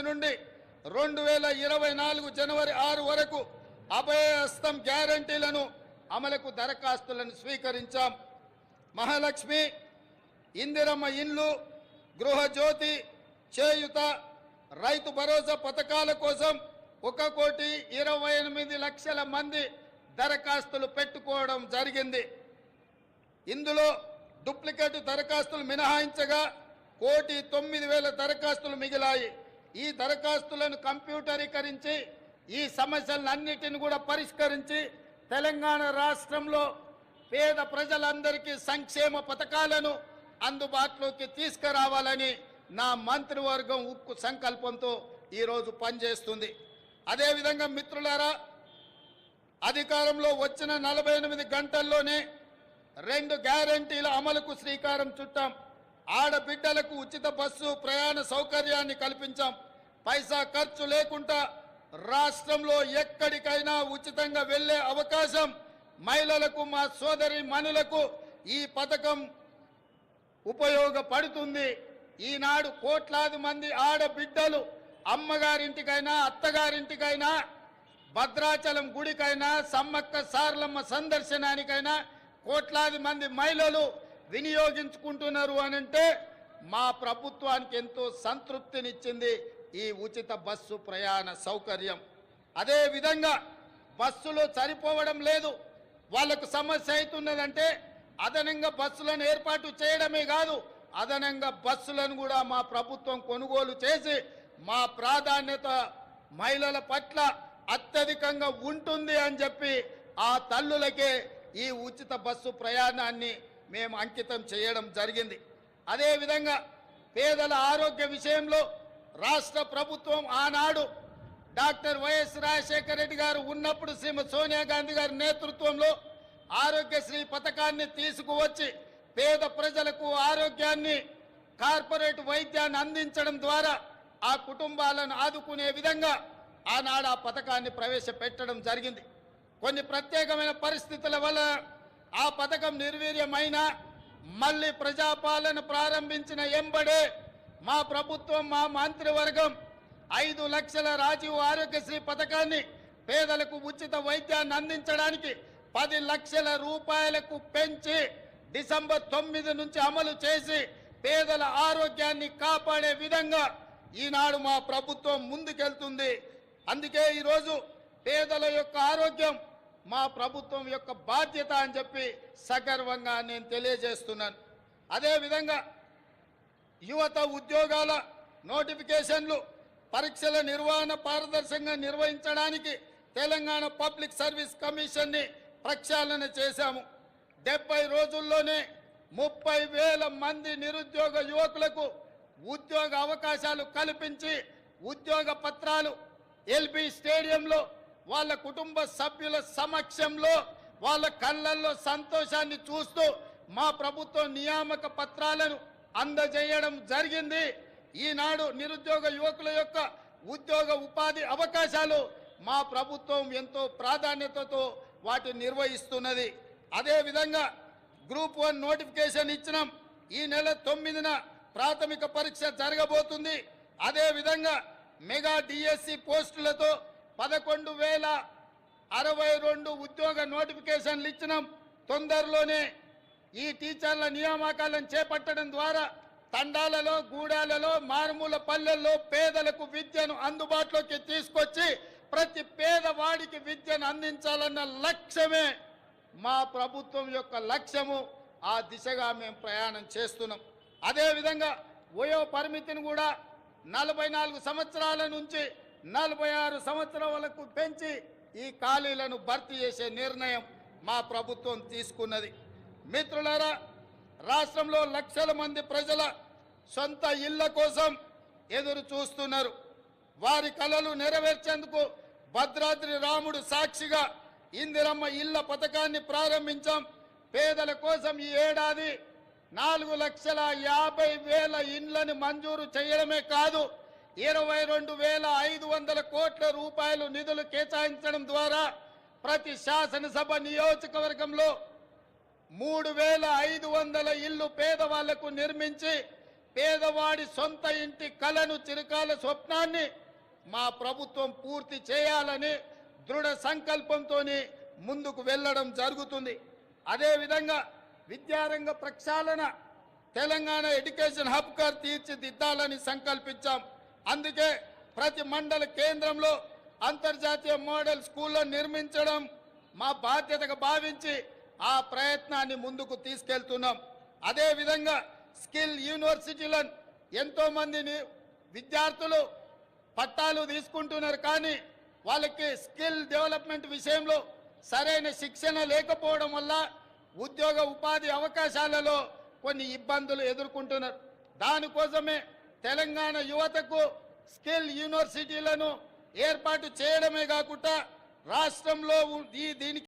నుండి 2024 జనవరి 6 వరకు అభయహస్తం గ్యారంటీలను అమలుకు దరఖాస్తులను స్వీకరించాం. మహాలక్ష్మి, ఇందిరమ్మ ఇండ్లు, గృహజ్యోతి, చేయుత, రైతు భరోసా పథకాల కోసం 1,28,00,000 మంది దరఖాస్తులు పెట్టుకోవడం జరిగింది. ఇందులో డూప్లికేట్ దరఖాస్తులు మినహాయించగా 1,09,000 దరఖాస్తులు మిగిలాయి. ఈ దరఖాస్తులను కంప్యూటరీకరించి ఈ సమస్యలన్నిటిని కూడా పరిష్కరించి తెలంగాణ రాష్ట్రంలో పేద ప్రజలందరికీ సంక్షేమ పథకాలను అందుబాటులోకి తీసుకురావాలని నా మంత్రివర్గం ఉక్కు సంకల్పంతో ఈరోజు పనిచేస్తుంది. అదేవిధంగా మిత్రులారా, అధికారంలో వచ్చిన 48 గంటల్లోనే 2 గ్యారంటీల అమలుకు శ్రీకారం చుట్టాం. ఆడబిడ్డలకు ఉచిత బస్సు ప్రయాణ సౌకర్యాన్ని కల్పించాం. పైసా ఖర్చు లేకుండా రాష్ట్రంలో ఎక్కడికైనా ఉచితంగా వెళ్లే అవకాశం మహిళలకు, మా సోదరి మనులకు ఈ పథకం ఉపయోగపడుతుంది. ఈనాడు కోట్లాది మంది ఆడబిడ్డలు అమ్మగారింటికైనా, అత్తగారింటికైనా, భద్రాచలం గుడికైనా, సమ్మక్క సారలమ్మ సందర్శనానికైనా కోట్లాది మంది మహిళలు వినియోగించుకుంటున్నారు అనంటే మా ప్రభుత్వానికి ఎంతో సంతృప్తినిచ్చింది ఈ ఉచిత బస్సు ప్రయాణ సౌకర్యం. అదేవిధంగా బస్సులు సరిపోవడం లేదు, వాళ్లకు సమస్య అవుతున్నదంటే అదనంగా బస్సులను ఏర్పాటు చేయడమే కాదు, అదనంగా బస్సులను కూడా మా ప్రభుత్వం కొనుగోలు చేసి మా ప్రాధాన్యత మహిళల పట్ల అత్యధికంగా ఉంటుంది అని చెప్పి ఆ తల్లులకే ఈ ఉచిత బస్సు ప్రయాణాన్ని మేము అంకితం చేయడం జరిగింది. అదేవిధంగా పేదల ఆరోగ్య విషయంలో రాష్ట్ర ప్రభుత్వం ఆనాడు డాక్టర్ వైఎస్ రాజశేఖర రెడ్డి గారు ఉన్నప్పుడు శ్రీమతి సోనియా గాంధీ గారి నేతృత్వంలో ఆరోగ్యశ్రీ పథకాన్ని తీసుకువచ్చి పేద ప్రజలకు ఆరోగ్యాన్ని, కార్పొరేట్ వైద్యాన్ని అందించడం ద్వారా ఆ కుటుంబాలను ఆదుకునే విధంగా ఆనాడు ఆ పథకాన్ని ప్రవేశపెట్టడం జరిగింది. కొన్ని ప్రత్యేకమైన పరిస్థితుల వల్ల ఆ పథకం నిర్వీర్యమైన మళ్ళీ ప్రజాపాలన ప్రారంభించిన ఎంబడే మా ప్రభుత్వం, మా మంత్రివర్గం 5 లక్షల రాజీవ్ ఆరోగ్యశ్రీ పథకాన్ని పేదలకు ఉచిత వైద్యాన్ని అందించడానికి 10 లక్షల రూపాయలకు పెంచి డిసెంబర్ 9 నుంచి అమలు చేసి పేదల ఆరోగ్యాన్ని కాపాడే విధంగా ఈనాడు మా ప్రభుత్వం ముందుకెళ్తుంది. అందుకే ఈరోజు పేదల యొక్క ఆరోగ్యం మా ప్రభుత్వం యొక్క బాధ్యత అని చెప్పి సగర్వంగా నేను తెలియజేస్తున్నాను. అదేవిధంగా యువత ఉద్యోగాల నోటిఫికేషన్లు, పరీక్షల నిర్వహణ పారదర్శకంగా నిర్వహించడానికి తెలంగాణ పబ్లిక్ సర్వీస్ కమిషన్ని ప్రక్షాళన చేశాము. 70 రోజుల్లోనే 30,000 మంది నిరుద్యోగ యువకులకు ఉద్యోగ అవకాశాలు కల్పించి ఉద్యోగ పత్రాలు ఎల్బీ స్టేడియంలో వాళ్ళ కుటుంబ సభ్యుల సమక్షంలో వాళ్ళ కళ్ళల్లో సంతోషాన్ని చూస్తూ మా ప్రభుత్వం నియామక పత్రాలను అందజేయడం జరిగింది. ఈనాడు నిరుద్యోగ యువకుల యొక్క ఉద్యోగ ఉపాధి అవకాశాలు మా ప్రభుత్వం ఎంతో ప్రాధాన్యతతో వాటిని నిర్వహిస్తున్నది. అదేవిధంగా గ్రూప్ 1 నోటిఫికేషన్ ఇచ్చినాం. ఈ నెల 9న ప్రాథమిక పరీక్ష జరగబోతుంది. అదేవిధంగా మెగా డిఎస్సి పోస్టులతో 11,062 ఉద్యోగ నోటిఫికేషన్లు ఇచ్చినాం. తొందరలోనే ఈ టీచర్ల నియామకాలను చేపట్టడం ద్వారా తండాలలో, గూడాలలో, మారుమూల పల్లెల్లో పేదలకు విద్యను అందుబాటులోకి తీసుకొచ్చి ప్రతి పేదవాడికి విద్యను అందించాలన్న లక్ష్యమే మా ప్రభుత్వం యొక్క లక్ష్యము. ఆ దిశగా మేము ప్రయాణం చేస్తున్నాం. అదేవిధంగా వయో పరిమితిని కూడా 44 సంవత్సరాల నుంచి 46 సంవత్సరాలకు పెంచి ఈ ఖాళీలను భర్తీ చేసే నిర్ణయం మా ప్రభుత్వం తీసుకున్నది. మిత్రులారా, రాష్ట్రంలో లక్షల మంది ప్రజల సొంత ఇళ్ల కోసం ఎదురు చూస్తున్నారు. వారి కలలు నెరవేర్చేందుకు భద్రాద్రి రాముడు సాక్షిగా ఇందిరమ్మ ఇళ్ల పథకాన్ని ప్రారంభించాం. పేదల కోసం ఈ ఏడాది 4,50,000 ఇండ్లను మంజూరు చేయడమే కాదు, 22,500 కోట్ల రూపాయలు నిధులు కేటాయించడం ద్వారా ప్రతి శాసనసభ నియోజకవర్గంలో 3,500 ఇళ్లు పేదవాళ్లకు నిర్మించి పేదవాడి సొంత ఇంటి కలను చిరకాల స్వప్నాన్ని మా ప్రభుత్వం పూర్తి చేయాలని దృఢ సంకల్పంతో ముందుకు వెళ్ళడం జరుగుతుంది. అదేవిధంగా విద్యారంగ ప్రక్షాళన తెలంగాణ ఎడ్యుకేషన్ హబ్గా తీర్చిదిద్దాలని సంకల్పించాం. అందుకే ప్రతి మండల కేంద్రంలో అంతర్జాతీయ మోడల్ స్కూళ్లను నిర్మించడం మా బాధ్యతగా భావించి ఆ ప్రయత్నాన్ని ముందుకు తీసుకెళ్తున్నాం. అదేవిధంగా స్కిల్ యూనివర్సిటీలను ఎంతో మందిని విద్యార్థులు పట్టాలు తీసుకుంటున్నారు, కానీ వాళ్ళకి స్కిల్ డెవలప్మెంట్ విషయంలో సరైన శిక్షణ లేకపోవడం వల్ల ఉద్యోగ ఉపాధి అవకాశాలలో కొన్ని ఇబ్బందులు ఎదుర్కొంటున్నారు. దానికోసమే తెలంగాణ యువతకు స్కిల్ యూనివర్సిటీలను ఏర్పాటు చేయడమే కాకుండా రాష్ట్రంలో దీనికి